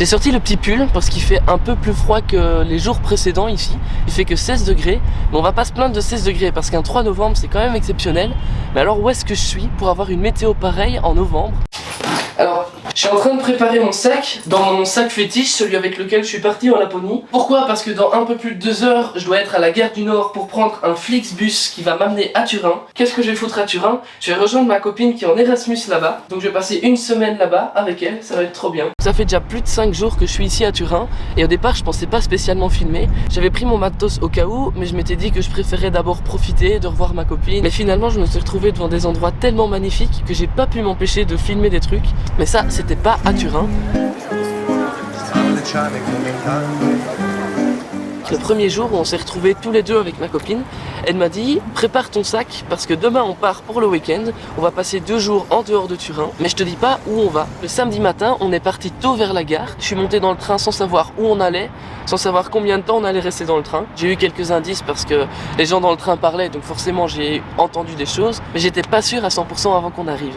J'ai sorti le petit pull parce qu'il fait un peu plus froid que les jours précédents ici. Il fait que 16 degrés, mais on va pas se plaindre de 16 degrés parce qu'un 3 novembre c'est quand même exceptionnel. Mais alors où est-ce que je suis pour avoir une météo pareille en novembre? Alors, je suis en train de préparer mon sac, dans mon sac fétiche, celui avec lequel je suis parti en Laponie. Pourquoi? Parce que dans un peu plus de 2 heures, je dois être à la gare du Nord pour prendre un Flixbus qui va m'amener à Turin. Qu'est-ce que je vais foutre à Turin? Je vais rejoindre ma copine qui est en Erasmus là-bas. Donc je vais passer une semaine là-bas avec elle, ça va être trop bien. Ça fait déjà plus de 5 jours que je suis ici à Turin. Et au départ, je pensais pas spécialement filmer. J'avais pris mon matos au cas où, mais je m'étais dit que je préférais d'abord profiter, de revoir ma copine. Mais finalement, je me suis retrouvé devant des endroits tellement magnifiques que j'ai pas pu m'empêcher de filmer des trucs. Mais ça, c'était pas à Turin. Le premier jour où on s'est retrouvés tous les deux avec ma copine, elle m'a dit prépare ton sac parce que demain on part pour le week-end, on va passer 2 jours en dehors de Turin, mais je te dis pas où on va. Le samedi matin, on est parti tôt vers la gare, je suis monté dans le train sans savoir où on allait, sans savoir combien de temps on allait rester dans le train. J'ai eu quelques indices parce que les gens dans le train parlaient, donc forcément j'ai entendu des choses, mais j'étais pas sûr à 100% avant qu'on arrive.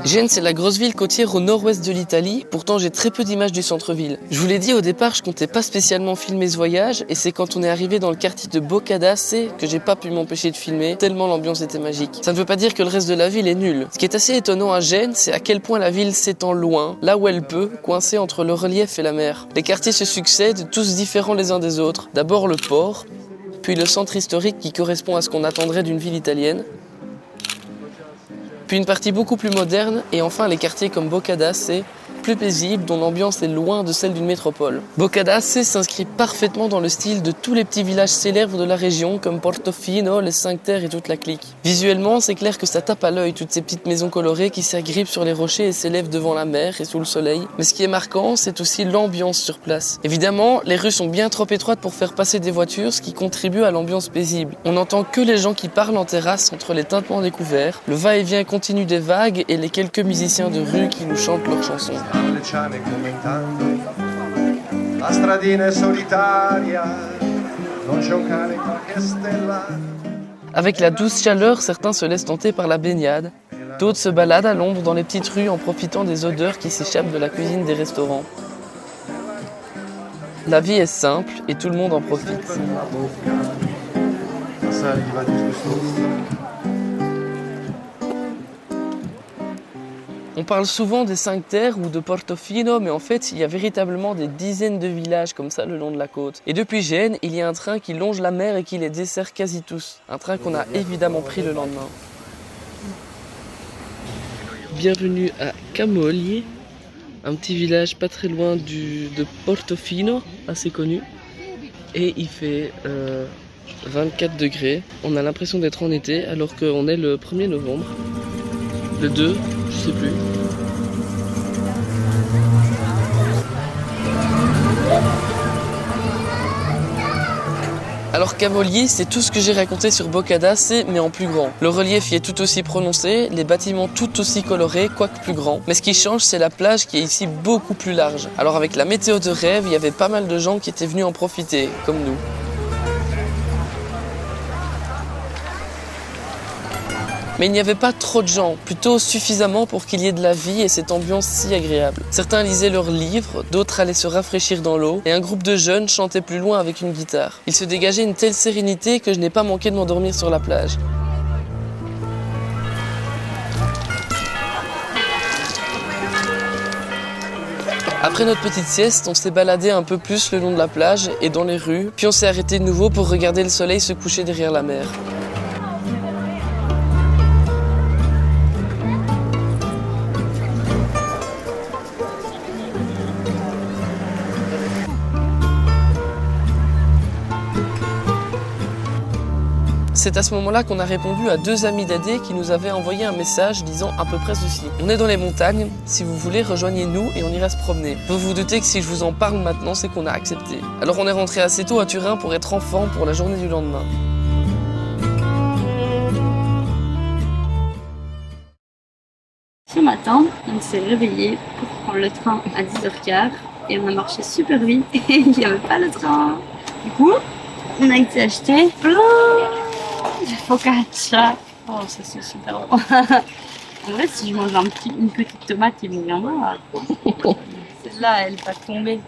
Gênes, c'est la grosse ville côtière au nord-ouest de l'Italie, pourtant j'ai très peu d'images du centre-ville. Je vous l'ai dit au départ, je comptais pas spécialement filmer ce voyage, et c'est quand on est arrivé dans le quartier de Boccadace que j'ai pas pu m'empêcher de filmer, tellement l'ambiance était magique. Ça ne veut pas dire que le reste de la ville est nul. Ce qui est assez étonnant à Gênes, c'est à quel point la ville s'étend loin, là où elle peut, coincée entre le relief et la mer. Les quartiers se succèdent, tous différents les uns des autres. D'abord le port, puis le centre historique qui correspond à ce qu'on attendrait d'une ville italienne, puis une partie beaucoup plus moderne, et enfin les quartiers comme Boccadace, plus paisibles, dont l'ambiance est loin de celle d'une métropole. Boccadace s'inscrit parfaitement dans le style de tous les petits villages célèbres de la région, comme Portofino, les 5 Terres et toute la clique. Visuellement, c'est clair que ça tape à l'œil, toutes ces petites maisons colorées qui s'agrippent sur les rochers et s'élèvent devant la mer et sous le soleil. Mais ce qui est marquant, c'est aussi l'ambiance sur place. Évidemment, les rues sont bien trop étroites pour faire passer des voitures, ce qui contribue à l'ambiance paisible. On n'entend que les gens qui parlent en terrasse entre les tintements des couverts, le va-et-vient continu des vagues et les quelques musiciens de rue qui nous chantent leurs chansons. Avec la douce chaleur, certains se laissent tenter par la baignade, d'autres se baladent à l'ombre dans les petites rues en profitant des odeurs qui s'échappent de la cuisine des restaurants. La vie est simple et tout le monde en profite. On parle souvent des 5 Terres ou de Portofino, mais en fait, il y a véritablement des dizaines de villages comme ça le long de la côte. Et depuis Gênes, il y a un train qui longe la mer et qui les dessert quasi tous. Un train qu'on a évidemment pris le lendemain. Bienvenue à Camogli, un petit village pas très loin de Portofino, assez connu. Et il fait 24 degrés. On a l'impression d'être en été alors qu'on est le 1er novembre. Le 2, je sais plus. Alors Camogli, c'est tout ce que j'ai raconté sur Boccadace, mais en plus grand. Le relief y est tout aussi prononcé, les bâtiments tout aussi colorés, quoique plus grands. Mais ce qui change, c'est la plage qui est ici beaucoup plus large. Alors avec la météo de rêve, il y avait pas mal de gens qui étaient venus en profiter, comme nous. Mais il n'y avait pas trop de gens, plutôt suffisamment pour qu'il y ait de la vie et cette ambiance si agréable. Certains lisaient leurs livres, d'autres allaient se rafraîchir dans l'eau, et un groupe de jeunes chantait plus loin avec une guitare. Il se dégageait une telle sérénité que je n'ai pas manqué de m'endormir sur la plage. Après notre petite sieste, on s'est baladé un peu plus le long de la plage et dans les rues, puis on s'est arrêté de nouveau pour regarder le soleil se coucher derrière la mer. C'est à ce moment-là qu'on a répondu à 2 amis d'Adé qui nous avaient envoyé un message disant à peu près ceci. On est dans les montagnes, si vous voulez, rejoignez-nous et on ira se promener. Vous vous doutez que si je vous en parle maintenant, c'est qu'on a accepté. Alors on est rentré assez tôt à Turin pour être en forme pour la journée du lendemain. Ce matin, on s'est réveillé pour prendre le train à 10h15 et on a marché super vite et il n'y avait pas le train. Du coup, On a été acheter plein de focaccia. Oh, ça c'est super bon. En vrai, si je mange une petite tomate, il me viendra. Celle-là, elle va tomber.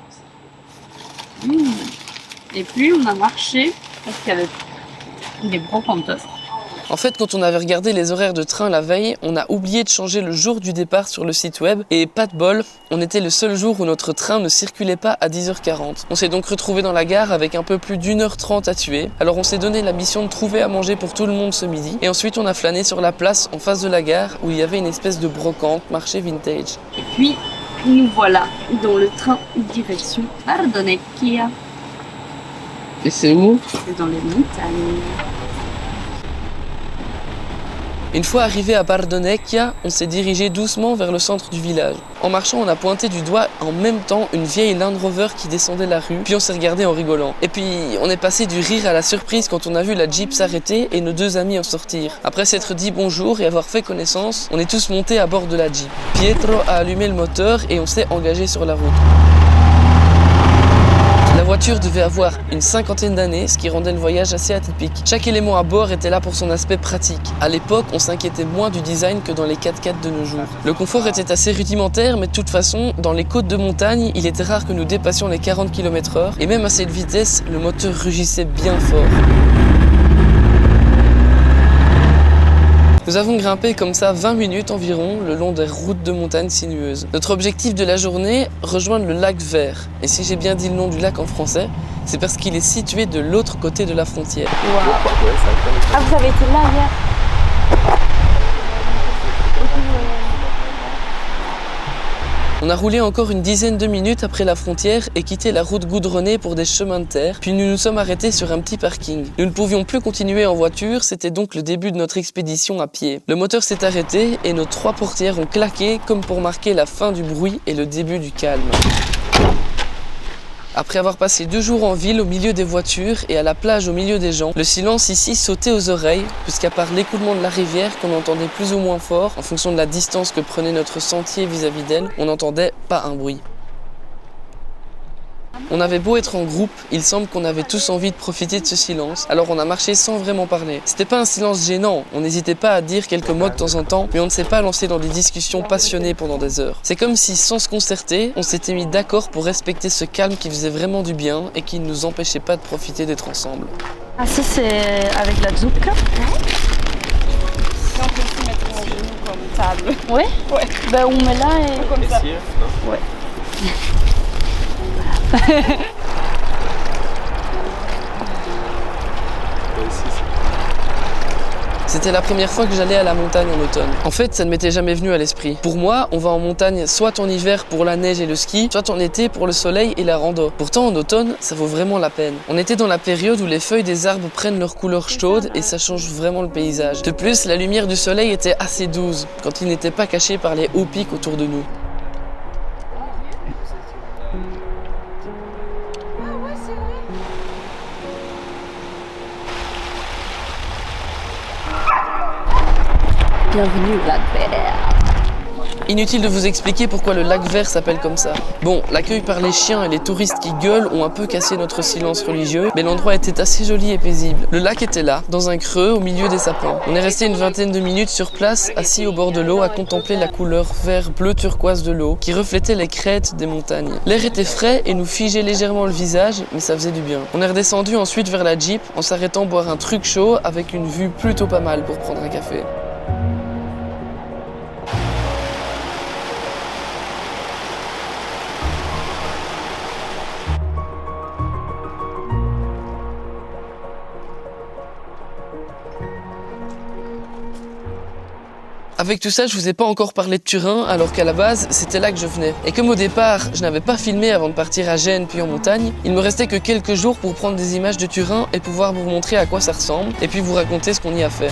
Et puis, on a marché parce qu'il y avait des brocantes. En fait, quand on avait regardé les horaires de train la veille, on a oublié de changer le jour du départ sur le site web et pas de bol, on était le seul jour où notre train ne circulait pas à 10h40. On s'est donc retrouvé dans la gare avec un peu plus d'1h30 à tuer. Alors on s'est donné la mission de trouver à manger pour tout le monde ce midi et ensuite on a flâné sur la place en face de la gare où il y avait une espèce de brocante, marché vintage. Et puis, nous voilà dans le train direction Bardonecchia. Et c'est où? C'est dans les montagnes. Une fois arrivé à Bardonecchia, on s'est dirigé doucement vers le centre du village. En marchant, on a pointé du doigt en même temps une vieille Land Rover qui descendait la rue, puis on s'est regardé en rigolant. Et puis, on est passé du rire à la surprise quand on a vu la Jeep s'arrêter et nos deux amis en sortir. Après s'être dit bonjour et avoir fait connaissance, on est tous montés à bord de la Jeep. Pietro a allumé le moteur et on s'est engagé sur la route. La voiture devait avoir une 50aine d'années, ce qui rendait le voyage assez atypique. Chaque élément à bord était là pour son aspect pratique. À l'époque, on s'inquiétait moins du design que dans les 4x4 de nos jours. Le confort était assez rudimentaire, mais de toute façon, dans les côtes de montagne, il était rare que nous dépassions les 40 km/h, et même à cette vitesse, le moteur rugissait bien fort. Nous avons grimpé comme ça 20 minutes environ le long des routes de montagne sinueuses. Notre objectif de la journée, rejoindre le lac Vert. Et si j'ai bien dit le nom du lac en français, c'est parce qu'il est situé de l'autre côté de la frontière. Wow. Ah, vous avez été là hier? On a roulé encore une dizaine de minutes après la frontière et quitté la route goudronnée pour des chemins de terre, puis nous nous sommes arrêtés sur un petit parking. Nous ne pouvions plus continuer en voiture, c'était donc le début de notre expédition à pied. Le moteur s'est arrêté et nos 3 portières ont claqué comme pour marquer la fin du bruit et le début du calme. Après avoir passé 2 jours en ville au milieu des voitures et à la plage au milieu des gens, le silence ici sautait aux oreilles, puisqu'à part l'écoulement de la rivière qu'on entendait plus ou moins fort, en fonction de la distance que prenait notre sentier vis-à-vis d'elle, on n'entendait pas un bruit. On avait beau être en groupe, il semble qu'on avait tous envie de profiter de ce silence, alors on a marché sans vraiment parler. C'était pas un silence gênant, on n'hésitait pas à dire quelques mots de temps en temps, mais on ne s'est pas lancé dans des discussions passionnées pendant des heures. C'est comme si, sans se concerter, on s'était mis d'accord pour respecter ce calme qui faisait vraiment du bien et qui ne nous empêchait pas de profiter d'être ensemble. Ah, ça c'est avec la zucca? Si on peut aussi mettre mon genou comme table. Ouais? Ouais. Ben on met là et... Comme ça. Ouais. C'était la première fois que j'allais à la montagne en automne. En fait, ça ne m'était jamais venu à l'esprit. Pour moi, on va en montagne soit en hiver pour la neige et le ski, soit en été pour le soleil et la rando. Pourtant, en automne, ça vaut vraiment la peine. On était dans la période où les feuilles des arbres prennent leur couleur chaude et ça change vraiment le paysage. De plus, la lumière du soleil était assez douce, quand il n'était pas caché par les hauts pics autour de nous. Bienvenue au lac Vert. Inutile de vous expliquer pourquoi le lac Vert s'appelle comme ça. Bon, l'accueil par les chiens et les touristes qui gueulent ont un peu cassé notre silence religieux, mais l'endroit était assez joli et paisible. Le lac était là, dans un creux au milieu des sapins. On est resté une vingtaine de minutes sur place, assis au bord de l'eau, à contempler la couleur vert-bleu turquoise de l'eau, qui reflétait les crêtes des montagnes. L'air était frais et nous figeait légèrement le visage, mais ça faisait du bien. On est redescendu ensuite vers la Jeep, en s'arrêtant boire un truc chaud avec une vue plutôt pas mal pour prendre un café. Avec tout ça, je vous ai pas encore parlé de Turin, alors qu'à la base, c'était là que je venais. Et comme au départ, je n'avais pas filmé avant de partir à Gênes puis en montagne, il me restait que quelques jours pour prendre des images de Turin et pouvoir vous montrer à quoi ça ressemble, et puis vous raconter ce qu'on y a fait.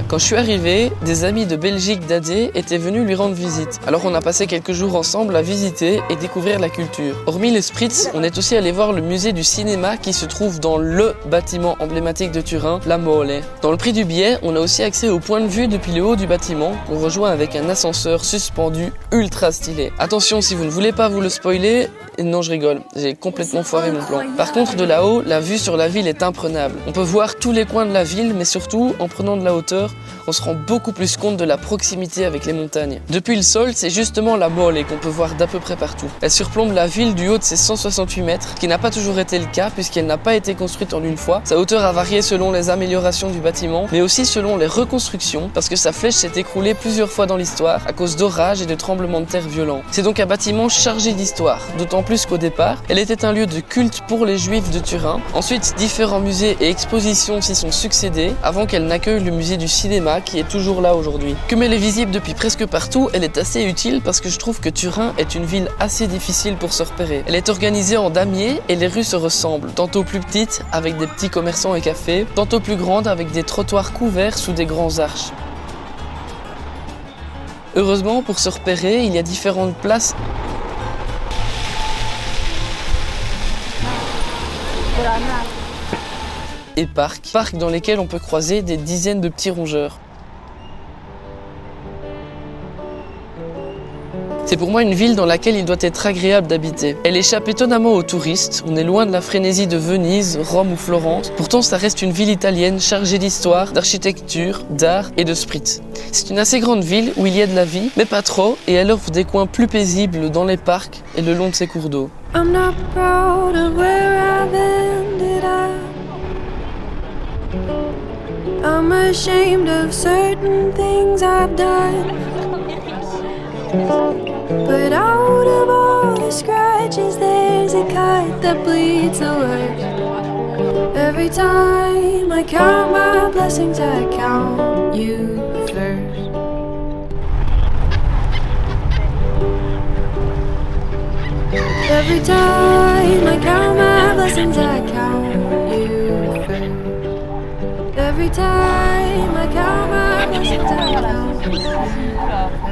Quand je suis arrivé, des amis de Belgique d'AD étaient venus lui rendre visite. Alors on a passé quelques jours ensemble à visiter et découvrir la culture. Hormis les Spritz, on est aussi allé voir le musée du cinéma qui se trouve dans le bâtiment emblématique de Turin, la Mole. Dans le prix du billet, on a aussi accès au point de vue depuis le haut du bâtiment qu'on rejoint avec un ascenseur suspendu ultra stylé. Attention, si vous ne voulez pas vous le spoiler, non je rigole, j'ai complètement foiré mon plan. Par contre de là-haut, la vue sur la ville est imprenable. On peut voir tous les coins de la ville, mais surtout, en prenant de la hauteur, on se rend beaucoup plus compte de la proximité avec les montagnes. Depuis le sol, c'est justement la Mole qu'on peut voir d'à peu près partout. Elle surplombe la ville du haut de ses 168 mètres, qui n'a pas toujours été le cas puisqu'elle n'a pas été construite en une fois. Sa hauteur a varié selon les améliorations du bâtiment, mais aussi selon les reconstructions, parce que sa flèche s'est écroulée plusieurs fois dans l'histoire à cause d'orages et de tremblements de terre violents. C'est donc un bâtiment chargé d'histoire, d'autant plus qu'au départ, elle était un lieu de culte pour les Juifs de Turin. Ensuite, différents musées et expositions s'y sont succédés, avant qu'elle n'accueille le musée du cinéma qui est toujours là aujourd'hui. Comme elle est visible depuis presque partout, elle est assez utile parce que je trouve que Turin est une ville assez difficile pour se repérer. Elle est organisée en damiers et les rues se ressemblent, tantôt plus petites avec des petits commerçants et cafés, tantôt plus grandes avec des trottoirs couverts sous des grands arches. Heureusement, pour se repérer, il y a différentes places et parcs dans lesquels on peut croiser des dizaines de petits rongeurs. C'est pour moi une ville dans laquelle il doit être agréable d'habiter. Elle échappe étonnamment aux touristes, on est loin de la frénésie de Venise, Rome ou Florence. Pourtant ça reste une ville italienne chargée d'histoire, d'architecture, d'art et de spritz. C'est une assez grande ville où il y a de la vie, mais pas trop, et elle offre des coins plus paisibles dans les parcs et le long de ses cours d'eau. I'm not proud of where I've ended up. I'm ashamed of certain things I've done. But out of all the scratches, there's a cut that bleeds the worst. Every time I count my blessings, I count you first. Every time I count my blessings, I count you first. Every time I count my blessings, I count you first.